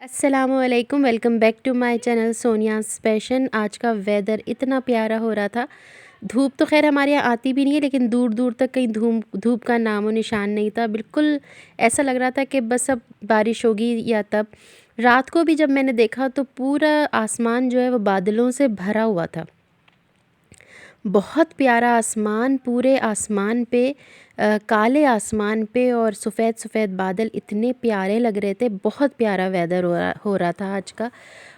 अस्सलामुअलैकुम, welcome back to my channel Sonia's passion. आज का वेदर इतना प्यारा हो रहा था। धूप तो खैर हमारे यहाँ आती भी नहीं है, लेकिन दूर दूर तक कहीं धूप धूप का नामो निशान नहीं था। बिल्कुल ऐसा लग रहा था कि बस अब बारिश होगी या तब। रात को भी जब मैंने देखा तो पूरा आसमान जो है वो बादलों से भरा हुआ था। बहुत प्यारा आसमान, पूरे आसमान पे काले आसमान पे और सफ़ेद सफ़ेद बादल इतने प्यारे लग रहे थे। बहुत प्यारा वेदर हो रहा था आज का।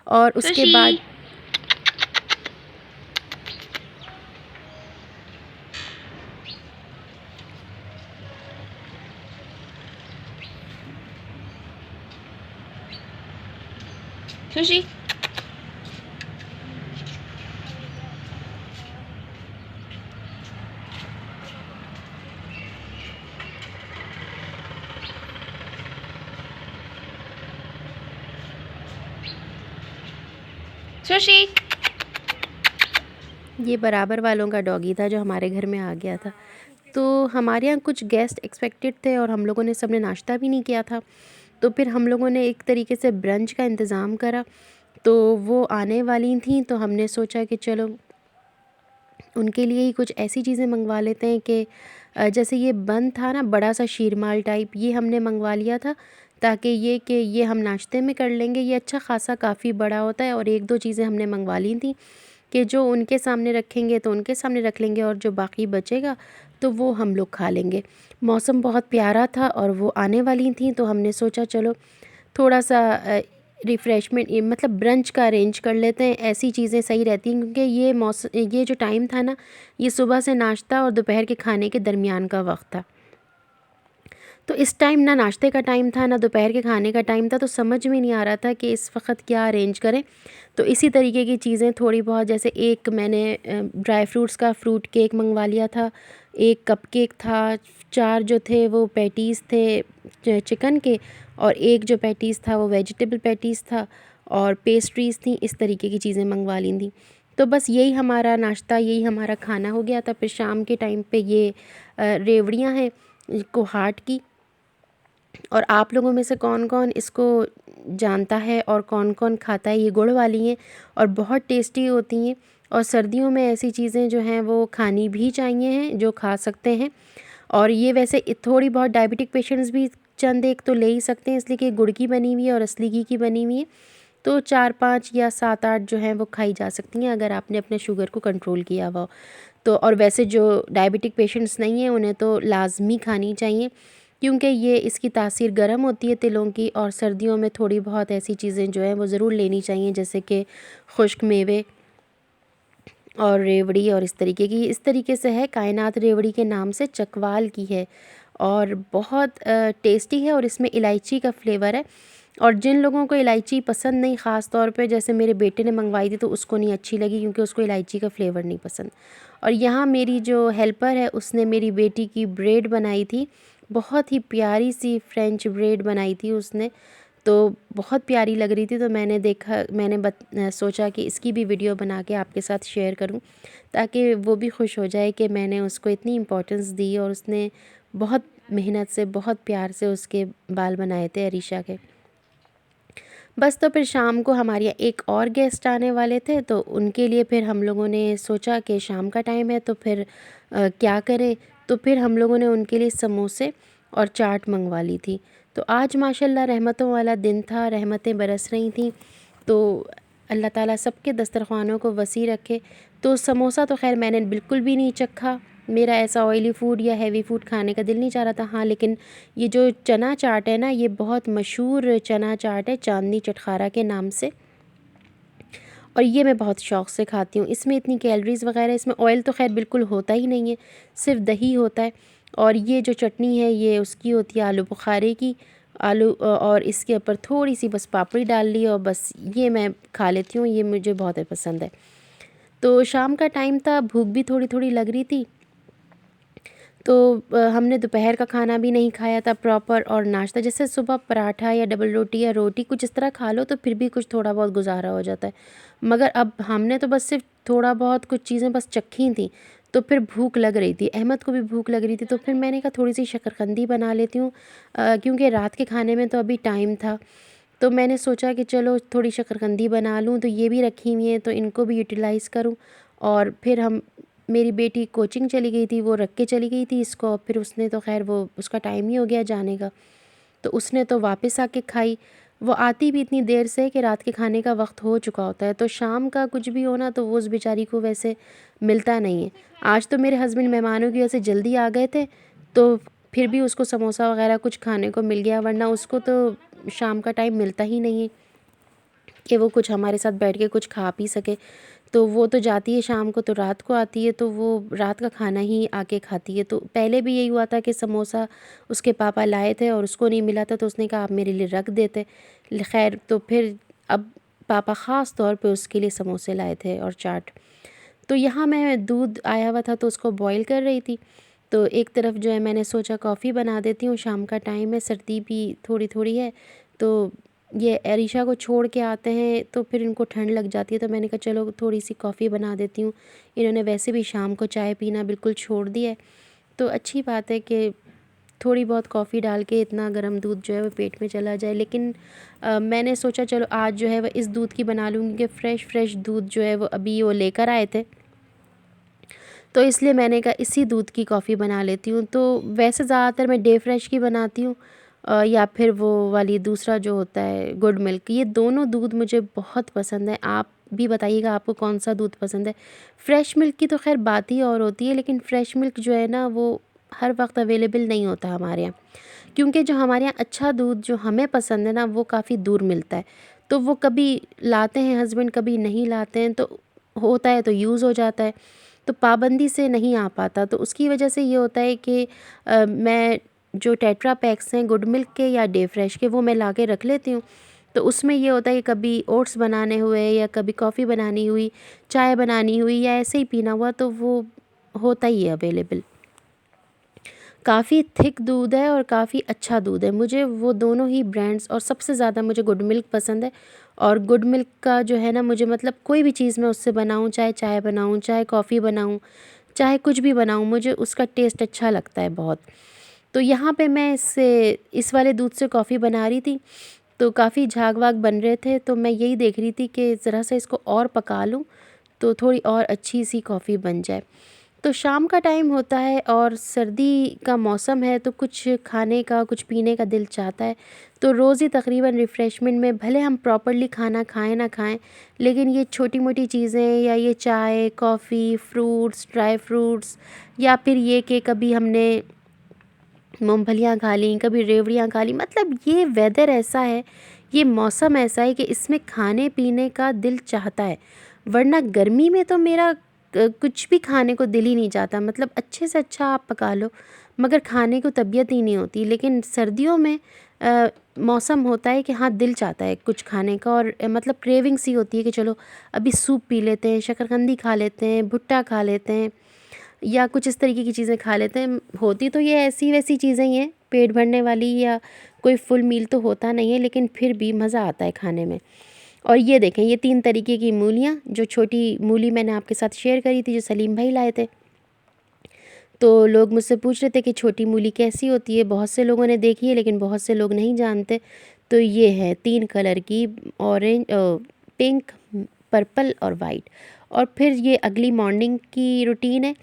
और उसके बाद Sushi. Sushi. Sushi. ये बराबर वालों का डॉगी था जो हमारे घर में आ गया था। तो हमारे यहाँ कुछ गेस्ट एक्सपेक्टेड थे और हम लोगों ने सबने नाश्ता भी नहीं किया था। तो फिर हम लोगों ने एक तरीके से ब्रंच का इंतज़ाम करा। तो वो आने वाली थी, तो हमने सोचा कि चलो उनके लिए ही कुछ ऐसी चीज़ें मंगवा लेते हैं कि जैसे ये बन था ना बड़ा सा शीरमाल टाइप, ये हमने मंगवा लिया था ताकि ये हम नाश्ते में कर लेंगे। ये अच्छा खासा काफ़ी बड़ा होता है। और एक दो चीज़ें हमने मंगवा ली थी कि जो उनके सामने रखेंगे तो उनके सामने रख लेंगे, और जो बाकी बचेगा तो वो हम लोग खा लेंगे। मौसम बहुत प्यारा था और वो आने वाली थी, तो हमने सोचा चलो थोड़ा सा रिफ़्रेशमेंट मतलब ब्रंच का अरेंज कर लेते हैं। ऐसी चीज़ें सही रहती हैं क्योंकि ये जो टाइम था ना, ये सुबह से नाश्ता और दोपहर के खाने के दरमियान का वक्त था। तो इस टाइम ना नाश्ते का टाइम था ना दोपहर के खाने का टाइम था, तो समझ में नहीं आ रहा था कि इस वक्त क्या अरेंज करें। तो इसी तरीके की चीज़ें थोड़ी बहुत, जैसे एक मैंने ड्राई फ्रूट्स का फ्रूट केक मंगवा लिया था, एक कप केक था, 4 जो थे वो पैटीज़ थे चिकन के, और एक जो पैटीज़ था वो वेजिटेबल पैटीज़ था, और पेस्ट्रीज़ थी। इस तरीके की चीज़ें मंगवा ली थी। तो बस यही हमारा नाश्ता, यही हमारा खाना हो गया था। फिर शाम के टाइम पे ये रेवड़ियाँ हैं कोहाट की। और आप लोगों में से कौन कौन इसको जानता है और कौन कौन खाता है? ये गुड़ वाली हैं और बहुत टेस्टी होती हैं। और सर्दियों में ऐसी चीज़ें जो हैं वो खानी भी चाहिए हैं, जो खा सकते हैं। और ये वैसे थोड़ी बहुत डायबिटिक पेशेंट्स भी चंद एक तो ले ही सकते हैं, इसलिए कि गुड़ की बनी हुई है और असली घी की बनी हुई है। तो 4-5 या 7-8 जो हैं वो खाई जा सकती हैं अगर आपने अपने शुगर को कंट्रोल किया हुआ हो। तो और वैसे जो डायबिटिक पेशेंट्स नहीं हैं उन्हें तो लाज़मी खानी चाहिए, क्योंकि ये इसकी तासीर गर्म होती है तिलों की। और सर्दियों में थोड़ी बहुत ऐसी चीज़ें जो हैं वो ज़रूर लेनी चाहिए, जैसे कि खुश्क मेवे और रेवड़ी और इस तरीके से है। कायनात रेवड़ी के नाम से चकवाल की है और बहुत टेस्टी है, और इसमें इलायची का फ्लेवर है। और जिन लोगों को इलायची पसंद नहीं, ख़ास तौर पे जैसे मेरे बेटे ने मंगवाई थी तो उसको नहीं अच्छी लगी क्योंकि उसको इलायची का फ्लेवर नहीं पसंद। और यहाँ मेरी जो हेल्पर है उसने मेरी बेटी की ब्रेड बनाई थी, बहुत ही प्यारी सी फ्रेंच ब्रेड बनाई थी उसने। तो बहुत प्यारी लग रही थी, तो सोचा कि इसकी भी वीडियो बना के आपके साथ शेयर करूं, ताकि वो भी खुश हो जाए कि मैंने उसको इतनी इम्पोर्टेंस दी और उसने बहुत मेहनत से, बहुत प्यार से उसके बाल बनाए थे अरीशा के। बस तो फिर शाम को हमारे यहाँ एक और गेस्ट आने वाले थे, तो उनके लिए फिर हम लोगों ने सोचा कि शाम का टाइम है तो फिर क्या करें। तो फिर हम लोगों ने उनके लिए समोसे और चाट मंगवा ली थी। तो आज माशाल्लाह रहमतों वाला दिन था, रहमतें बरस रही थीं। तो अल्लाह ताला सबके दस्तरख़्वानों को वसी रखे। तो समोसा तो खैर मैंने बिल्कुल भी नहीं चखा, मेरा ऐसा ऑयली फ़ूड या हैवी फ़ूड खाने का दिल नहीं चाह रहा था। हाँ, लेकिन ये जो चना चाट है ना, ये बहुत मशहूर चना चाट है चांदनी चटखारा के नाम से, और ये मैं बहुत शौक़ से खाती हूँ। इसमें इतनी कैलोरीज़ वग़ैरह, इसमें ऑयल तो ख़ैर बिल्कुल होता ही नहीं है, सिर्फ़ दही होता है। और ये जो चटनी है ये उसकी होती है आलू बुखारे की। और इसके ऊपर थोड़ी सी बस पापड़ी डाल ली और बस ये मैं खा लेती हूँ, ये मुझे बहुत पसंद है। तो शाम का टाइम था, भूख भी थोड़ी थोड़ी लग रही थी। तो हमने दोपहर का खाना भी नहीं खाया था प्रॉपर, और नाश्ता जैसे सुबह पराठा या डबल रोटी या रोटी कुछ इस तरह खा लो तो फिर भी कुछ थोड़ा बहुत गुजारा हो जाता है। मगर अब हमने तो बस सिर्फ थोड़ा बहुत कुछ चीज़ें बस चखी थी, तो फिर भूख लग रही थी, अहमद को भी भूख लग रही थी। तो फिर मैंने कहा थोड़ी सी शकरकंदी बना लेती हूँ, क्योंकि रात के खाने में तो अभी टाइम था। तो मैंने सोचा कि चलो थोड़ी शकरकंदी बना लूँ, तो ये भी रखी हुई हैं तो इनको भी यूटिलाइज़ करूँ। और फिर हम मेरी बेटी कोचिंग चली गई थी, वो रख के चली गई थी इसको, फिर उसने तो ख़ैर वो उसका टाइम ही हो गया जाने का, तो उसने तो वापस आके खाई। वो आती भी इतनी देर से कि रात के खाने का वक्त हो चुका होता है, तो शाम का कुछ भी हो ना तो वो उस बेचारी को वैसे मिलता नहीं है। आज तो मेरे हस्बैंड मेहमानों की वजह से जल्दी आ गए थे, तो फिर भी उसको समोसा वगैरह कुछ खाने को मिल गया, वरना उसको तो शाम का टाइम मिलता ही नहीं है कि वो कुछ हमारे साथ बैठ के कुछ खा पी सके। तो वो तो जाती है शाम को, तो रात को आती है तो वो रात का खाना ही आके खाती है। तो पहले भी यही हुआ था कि समोसा उसके पापा लाए थे और उसको नहीं मिला था, तो उसने कहा आप मेरे लिए रख देते। खैर तो फिर अब पापा ख़ास तौर पे उसके लिए समोसे लाए थे और चाट। तो यहाँ मैं दूध आया हुआ था तो उसको बॉईल कर रही थी, तो एक तरफ जो है मैंने सोचा कॉफ़ी बना देती हूँ, शाम का टाइम है, सर्दी भी थोड़ी थोड़ी है। तो ये अरीशा को छोड़ के आते हैं तो फिर इनको ठंड लग जाती है, तो मैंने कहा चलो थोड़ी सी कॉफ़ी बना देती हूँ। इन्होंने वैसे भी शाम को चाय पीना बिल्कुल छोड़ दिया है, तो अच्छी बात है कि थोड़ी बहुत कॉफ़ी डाल के इतना गर्म दूध जो है वो पेट में चला जाए। लेकिन मैंने सोचा चलो आज जो है वो इस दूध की बना लूँगी कि फ़्रेश दूध जो है वो अभी वो लेकर आए थे, तो इसलिए मैंने कहा इसी दूध की कॉफ़ी बना लेती हूँ। तो वैसे ज़्यादातर मैं डे फ्रेश की बनाती हूँ, या फिर वो वाली दूसरा जो होता है गुड मिल्क। ये दोनों दूध मुझे बहुत पसंद है। आप भी बताइएगा आपको कौन सा दूध पसंद है। फ्रेश मिल्क की तो खैर बात ही और होती है, लेकिन फ्रेश मिल्क जो है ना वो हर वक्त अवेलेबल नहीं होता हमारे यहाँ, क्योंकि जो हमारे यहाँ अच्छा दूध जो हमें पसंद है ना वो काफ़ी दूर मिलता है। तो वो कभी लाते हैं हस्बैंड, कभी नहीं लाते हैं, तो होता है तो यूज़ हो जाता है, तो पाबंदी से नहीं आ पाता। तो उसकी वजह से ये होता है कि मैं जो टेट्रा पैक्स हैं गुड मिल्क के या डे फ्रेश के वो मैं ला के रख लेती हूँ। तो उसमें ये होता है कि कभी ओट्स बनाने हुए या कभी कॉफ़ी बनानी हुई, चाय बनानी हुई या ऐसे ही पीना हुआ, तो वो होता ही है अवेलेबल। काफ़ी थिक दूध है और काफ़ी अच्छा दूध है। मुझे वो दोनों ही ब्रांड्स और सबसे ज़्यादा मुझे गुड मिल्क पसंद है। और गुड मिल्क का जो है ना मुझे मतलब कोई भी चीज़ मैं उससे बनाऊँ, चाहे चाय बनाऊँ, चाहे कॉफ़ी बनाऊँ, चाहे कुछ भी बनाऊँ, मुझे उसका टेस्ट अच्छा लगता है बहुत। तो यहाँ पे मैं इससे इस वाले दूध से कॉफ़ी बना रही थी, तो काफ़ी झाग-वाग बन रहे थे, तो मैं यही देख रही थी कि ज़रा सा इसको और पका लूँ, तो थोड़ी और अच्छी-सी कॉफ़ी बन जाए। तो शाम का टाइम होता है और सर्दी का मौसम है, तो कुछ खाने का, कुछ पीने का दिल चाहता है। तो रोज़ ही तकरीबन रिफ़्रेशमेंट में भले हम प्रॉपर्ली खाना खाएँ ना खाएँ, लेकिन ये छोटी-मोटी चीज़ें या ये चाय, कॉफ़ी, फ्रूट्स, ड्राई फ्रूट्स, या फिर ये कि कभी हमने मूँगफलियाँ खा लीं, कभी रेवड़ियाँ खा लीं, मतलब ये वेदर ऐसा है, ये मौसम ऐसा है कि इसमें खाने-पीने का दिल चाहता है। वरना गर्मी में तो मेरा कुछ भी खाने को दिल ही नहीं चाहता, मतलब अच्छे से अच्छा आप पका लो, मगर खाने को तबीयत ही नहीं होती। लेकिन सर्दियों में मौसम होता है कि हाँ, दिल चाहता है कुछ खाने का, और मतलब क्रेविंग सी होती है कि चलो अभी सूप पी लेते हैं, शकरकंदी खा लेते हैं, भुट्टा खा लेते हैं, या कुछ इस तरीके की चीज़ें खा लेते हैं। होती तो ये ऐसी-वैसी चीज़ें ही हैं, पेट भरने वाली, या कोई फुल मील तो होता नहीं है, लेकिन फिर भी मज़ा आता है खाने में। और ये देखें, ये 3 तरीके की मूलियाँ, जो छोटी मूली मैंने आपके साथ शेयर करी थी, जो सलीम भाई लाए थे। तो लोग मुझसे पूछ रहे थे कि छोटी मूली कैसी होती है? बहुत से लोगों ने देखी है, लेकिन बहुत से लोग नहीं जानते। तो ये है 3 कलर की, ऑरेंज, पिंक, पर्पल और वाइट। और फिर ये अगली मॉर्निंग की रूटीन है।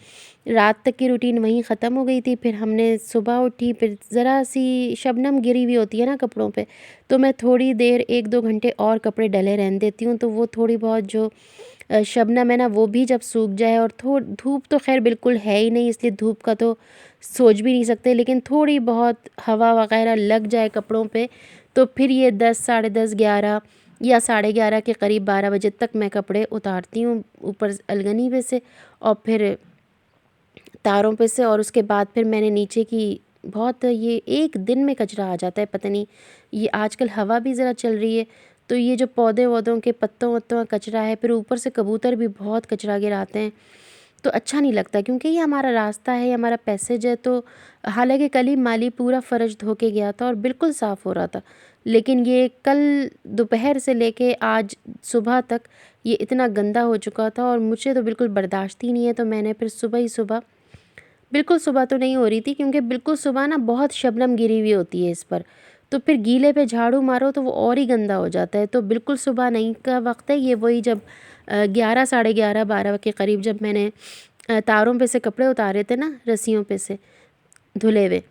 रात तक की रूटीन वहीं ख़त्म हो गई थी। फिर हमने सुबह उठी, फिर ज़रा-सी शबनम गिरी हुई होती है ना कपड़ों पे, तो मैं थोड़ी देर 1-2 घंटे और कपड़े डले रहने देती हूँ, तो वो थोड़ी बहुत जो शबनम है ना वो भी जब सूख जाए, और धूप तो ख़ैर बिल्कुल है ही नहीं, इसलिए धूप का तो सोच भी नहीं सकते, लेकिन थोड़ी बहुत हवा वग़ैरह लग जाए कपड़ों पे, तो फिर ये 10, साढ़े 10, 11 या साढ़े 11 के करीब 12 बजे तक मैं कपड़े उतारती हूँ ऊपर अलगनी पे से, और फिर तारों पे से, और उसके बाद फिर मैंने नीचे की बहुत, ये एक दिन में कचरा आ जाता है, पता नहीं, ये आजकल हवा भी ज़रा चल रही है, तो ये जो पौधे-वौधों के पत्तों-वत्तों का कचरा है, फिर ऊपर से कबूतर भी बहुत कचरा गिराते हैं, तो अच्छा नहीं लगता, क्योंकि ये हमारा रास्ता है, ये हमारा पैसेज है। तो हालाँकि कल ही माली पूरा फ़र्श धो के गया था और बिल्कुल साफ़ हो रहा था, लेकिन ये कल दोपहर से लेके आज सुबह तक ये इतना गंदा हो चुका था, और मुझे तो बिल्कुल बर्दाश्त ही नहीं है। तो मैंने फिर सुबह ही सुबह, बिल्कुल सुबह तो नहीं हो रही थी, क्योंकि बिल्कुल सुबह ना बहुत शबनम गिरी हुई होती है इस पर, तो फिर गीले पे झाड़ू मारो तो वो और ही गंदा हो जाता है। तो बिल्कुल सुबह नहीं का वक्त है ये, वही जब 11 साढ़े 11 12 के करीब जब मैंने तारों पे से कपड़े उतारे थे ना, रस्सियों पे से धुले हुए,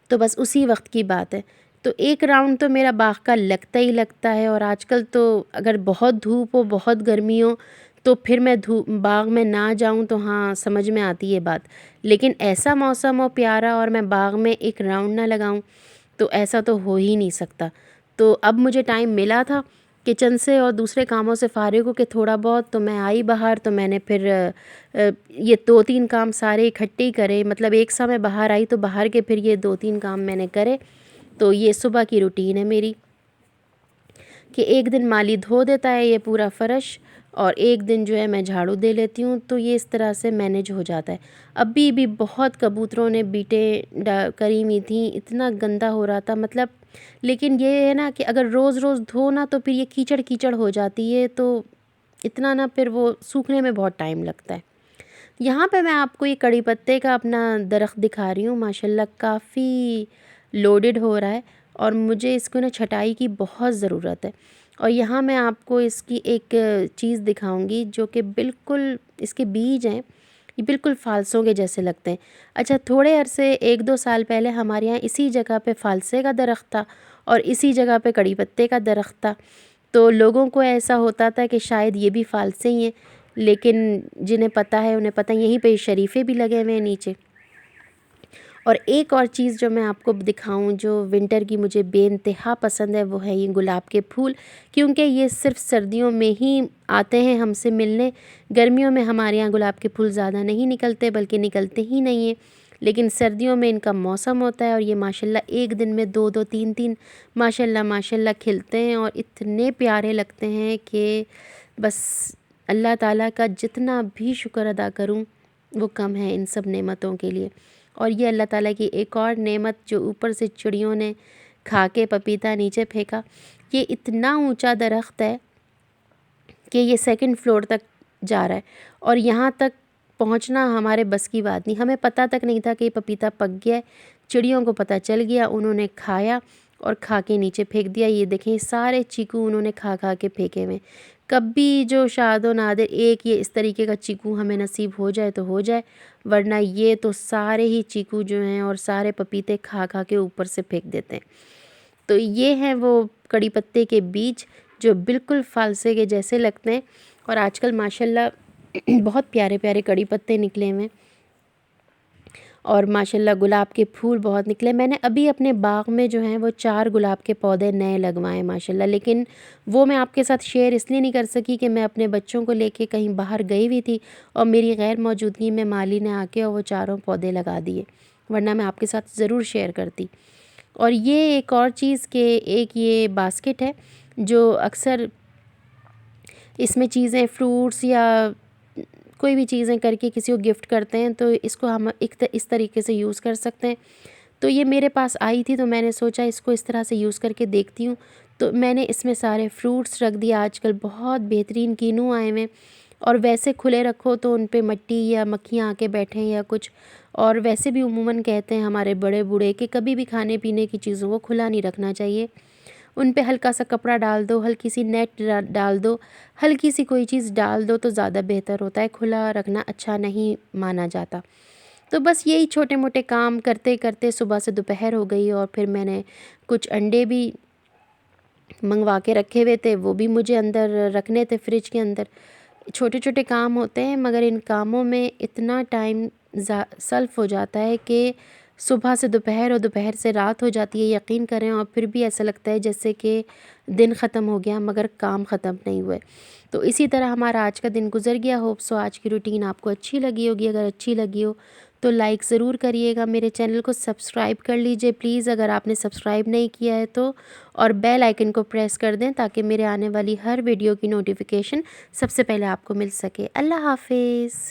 तो बस उसी वक्त की बात है। तो एक राउंड तो मेरा बाग का लगता ही लगता है। और आजकल तो अगर बहुत धूप हो, बहुत गर्मी हो, तो फिर मैं बाग में ना जाऊं तो हाँ, समझ में आती है बात। लेकिन ऐसा मौसम हो प्यारा और मैं बाग में एक राउंड ना लगाऊं, तो ऐसा तो हो ही नहीं सकता। तो अब मुझे टाइम मिला था किचन से और दूसरे कामों से फ़ारिग हो के थोड़ा बहुत, तो मैं आई बाहर। तो मैंने फिर ये 2-3 काम सारे इकट्ठे ही करे, मतलब एक समय बाहर आई तो बाहर के फिर ये 2-3 काम मैंने करे। तो ये सुबह की रूटीन है मेरी कि एक दिन माली धो देता है ये पूरा फ़र्श और एक दिन जो है मैं झाड़ू दे लेती हूँ। तो ये इस तरह से मैनेज हो जाता है। अभी भी बहुत कबूतरों ने बीटें करी हुई थी, इतना गंदा हो रहा था मतलब। लेकिन ये है ना कि अगर रोज़ रोज़ धो ना तो फिर ये कीचड़ कीचड़ हो जाती है, तो इतना ना फिर वो सूखने में बहुत टाइम लगता है। यहाँ पे मैं आपको ये कड़ी पत्ते का अपना दरख्त दिखा रही हूँ, माशाल्लाह काफ़ी लोडेड हो रहा है और मुझे इसको ना छटाई की बहुत ज़रूरत है। और यहाँ मैं आपको इसकी एक चीज़ दिखाऊंगी जो कि बिल्कुल, इसके बीज हैं, ये बिल्कुल फ़ालसों के जैसे लगते हैं। अच्छा, थोड़े अरसे 1-2 साल पहले हमारे यहाँ इसी जगह पे फ़ालसे का दरख्त था और इसी जगह पे कड़ी पत्ते का दरख्त था। तो लोगों को ऐसा होता था कि शायद ये भी फ़ालसे ही हैं, लेकिन जिन्हें पता है उन्हें पता है, यहीं पे शरीफ़े भी लगे हुए हैं नीचे। और एक और चीज़ जो मैं आपको दिखाऊं जो विंटर की मुझे बेइंतहा पसंद है, वो है ये गुलाब के फूल। क्योंकि ये सिर्फ सर्दियों में ही आते हैं हमसे मिलने। गर्मियों में हमारे यहाँ गुलाब के फूल ज़्यादा नहीं निकलते, बल्कि निकलते ही नहीं हैं। लेकिन सर्दियों में इनका मौसम होता है और ये माशाल्लाह एक दिन में 2-2 3-3 माशाल्लाह माशाल्लाह खिलते हैं और इतने प्यारे लगते हैं कि बस अल्लाह ताला का जितना भी शुक्र अदा करूं वो कम है इन सब नेमतों के लिए। और ये अल्लाह ताला की एक और नेमत जो ऊपर से चिड़ियों ने खा के पपीता नीचे फेंका। ये इतना ऊंचा दरख्त है कि ये 2nd फ्लोर तक जा रहा है और यहाँ तक पहुँचना हमारे बस की बात नहीं। हमें पता तक नहीं था कि ये पपीता पक गया है। चिड़ियों को पता चल गया, उन्होंने खाया और खा के नीचे फेंक दिया। ये देखें, सारे चीकू उन्होंने खा खा के फेंके हुए। कभी जो शादो नादिर एक ये इस तरीके का चीकू हमें नसीब हो जाए तो हो जाए, वरना ये तो सारे ही चीकू जो हैं और सारे पपीते खा खा के ऊपर से फेंक देते हैं। तो ये हैं वो कड़ी पत्ते के बीज जो बिल्कुल फ़ालसे के जैसे लगते हैं। और आजकल माशाल्लाह बहुत प्यारे प्यारे कड़ी पत्ते निकले हुए हैं और माशाल्लाह गुलाब के फूल बहुत निकले। मैंने अभी अपने बाग में जो हैं वो 4 गुलाब के पौधे नए लगवाए माशाल्लाह। लेकिन वो मैं आपके साथ शेयर इसलिए नहीं कर सकी कि मैं अपने बच्चों को लेके कहीं बाहर गई हुई थी और मेरी गैर मौजूदगी में माली ने आके और वो चारों पौधे लगा दिए, वरना मैं आपके साथ ज़रूर शेयर करती। और ये एक और चीज़ के एक ये बास्केट है जो अक्सर इसमें चीज़ें फ्रूट्स या कोई भी चीज़ें करके किसी को गिफ्ट करते हैं, तो इसको हम इस तरीके से यूज़ कर सकते हैं। तो ये मेरे पास आई थी तो मैंने सोचा इसको इस तरह से यूज़ करके देखती हूँ। तो मैंने इसमें सारे फ्रूट्स रख दिया। आजकल बहुत बेहतरीन कीनू आए हुए हैं और वैसे खुले रखो तो उन पे मट्टी या मक्खियाँ आके बैठें या कुछ। और वैसे भी उमूमन कहते हैं हमारे बड़े बूढ़े कि कभी भी खाने पीने की चीज़ों को खुला नहीं रखना चाहिए। उन पे हल्का सा कपड़ा डाल दो, हल्की सी नेट डाल दो, हल्की सी कोई चीज़ डाल दो तो ज़्यादा बेहतर होता है। खुला रखना अच्छा नहीं माना जाता। तो बस यही छोटे मोटे काम करते करते सुबह से दोपहर हो गई और फिर मैंने कुछ अंडे भी मंगवा के रखे हुए थे, वो भी मुझे अंदर रखने थे फ्रिज के अंदर। छोटे छोटे काम होते हैं मगर इन कामों में इतना टाइम सल्फ हो जाता है कि सुबह से दोपहर और दोपहर से रात हो जाती है, यकीन करें। और फिर भी ऐसा लगता है जैसे कि दिन ख़त्म हो गया मगर काम ख़त्म नहीं हुए। तो इसी तरह हमारा आज का दिन गुजर गया। होप सो आज की रूटीन आपको अच्छी लगी होगी। अगर अच्छी लगी हो तो लाइक ज़रूर करिएगा, मेरे चैनल को सब्सक्राइब कर लीजिए प्लीज़ अगर आपने सब्सक्राइब नहीं किया है तो, और बेल आइकन को प्रेस कर दें ताकि मेरे आने वाली हर वीडियो की नोटिफिकेशन सबसे पहले आपको मिल सके। अल्लाह हाफिज़।